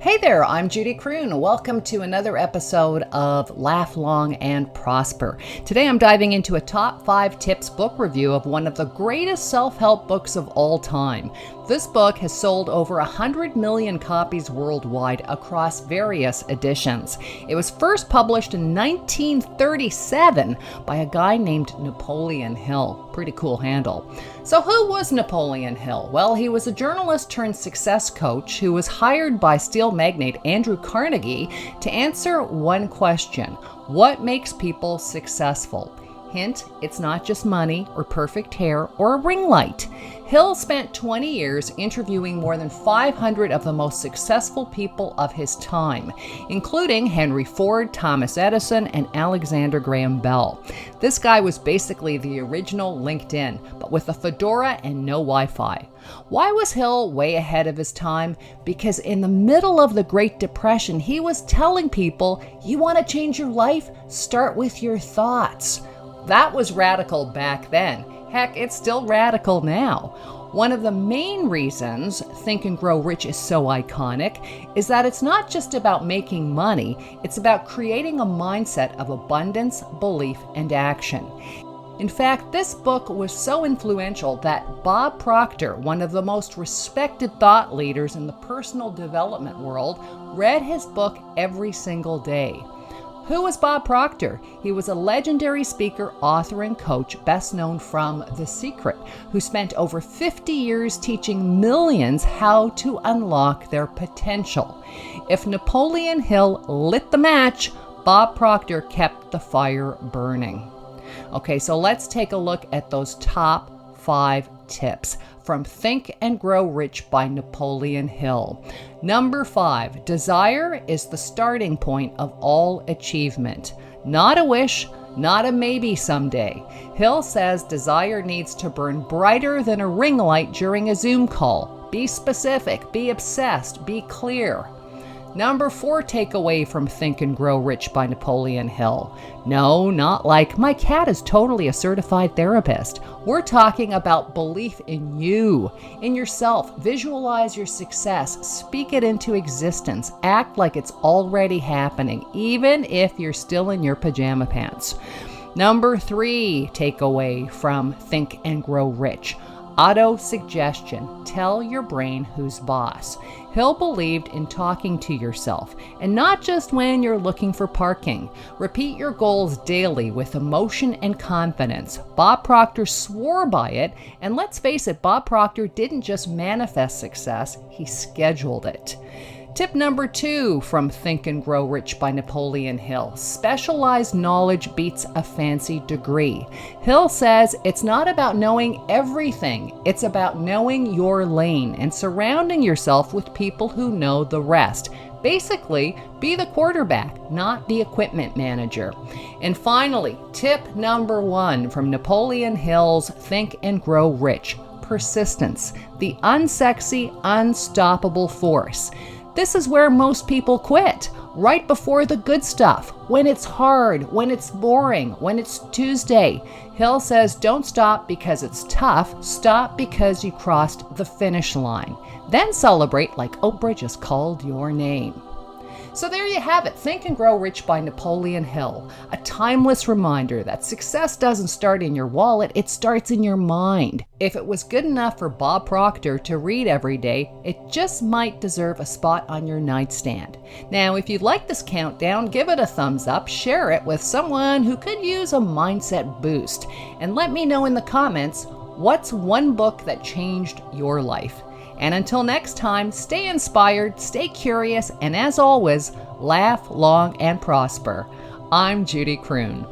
Hey there, I'm Judy Croon. Welcome to another episode of Laugh Long and Prosper. Today I'm diving into a top 5 tips book review of one of the greatest self-help books of all time. This book has sold over 100 million copies worldwide across various editions. It was first published in 1937 by a guy named Napoleon Hill. Pretty cool handle. So who was Napoleon Hill? Well, he was a journalist turned success coach who was hired by steel magnate Andrew Carnegie to answer one question: what makes people successful? Hint, it's not just money or perfect hair or a ring light. Hill spent 20 years interviewing more than 500 of the most successful people of his time, including Henry Ford, Thomas Edison, and Alexander Graham Bell. This guy was basically the original LinkedIn, but with a fedora and no Wi-Fi. Why was Hill way ahead of his time? Because in the middle of the Great Depression, he was telling people, you want to change your life? Start with your thoughts. That was radical back then. Heck, it's still radical now. One of the main reasons Think and Grow Rich is so iconic is that it's not just about making money, it's about creating a mindset of abundance, belief, and action. In fact, this book was so influential that Bob Proctor, one of the most respected thought leaders in the personal development world, read his book every single day. Who was Bob Proctor? He was a legendary speaker, author, and coach, best known from The Secret, who spent over 50 years teaching millions how to unlock their potential. If Napoleon Hill lit the match, Bob Proctor kept the fire burning. Okay, so let's take a look at those top 5 tips from Think and Grow Rich by Napoleon Hill. Number 5, desire is the starting point of all achievement. Not a wish, not a maybe someday. Hill says desire needs to burn brighter than a ring light during a Zoom call. Be specific, be obsessed, be clear. Number 4 takeaway from Think and Grow Rich by Napoleon Hill. No, not like, my cat is totally a certified therapist. We're talking about belief in you, in yourself. Visualize your success, speak it into existence, act like it's already happening, even if you're still in your pajama pants. Number 3 takeaway from Think and Grow Rich. Auto-suggestion. Tell your brain who's boss. Hill believed in talking to yourself, and not just when you're looking for parking. Repeat your goals daily with emotion and confidence. Bob Proctor swore by it, and let's face it, Bob Proctor didn't just manifest success, he scheduled it. Tip number 2 from Think and Grow Rich by Napoleon Hill. Specialized knowledge beats a fancy degree. Hill says it's not about knowing everything. It's about knowing your lane and surrounding yourself with people who know the rest. Basically, be the quarterback, not the equipment manager. And finally, tip number 1 from Napoleon Hill's Think and Grow Rich. Persistence, the unsexy, unstoppable force. This is where most people quit, right before the good stuff, when it's hard, when it's boring, when it's Tuesday. Hill says don't stop because it's tough, stop because you crossed the finish line. Then celebrate like Oprah just called your name. So there you have it, Think and Grow Rich by Napoleon Hill. A timeless reminder that success doesn't start in your wallet, it starts in your mind. If it was good enough for Bob Proctor to read every day, it just might deserve a spot on your nightstand. Now, if you like this countdown, give it a thumbs up, share it with someone who could use a mindset boost, and let me know in the comments, what's one book that changed your life? And until next time, stay inspired, stay curious, and as always, laugh long and prosper. I'm Judy Croon.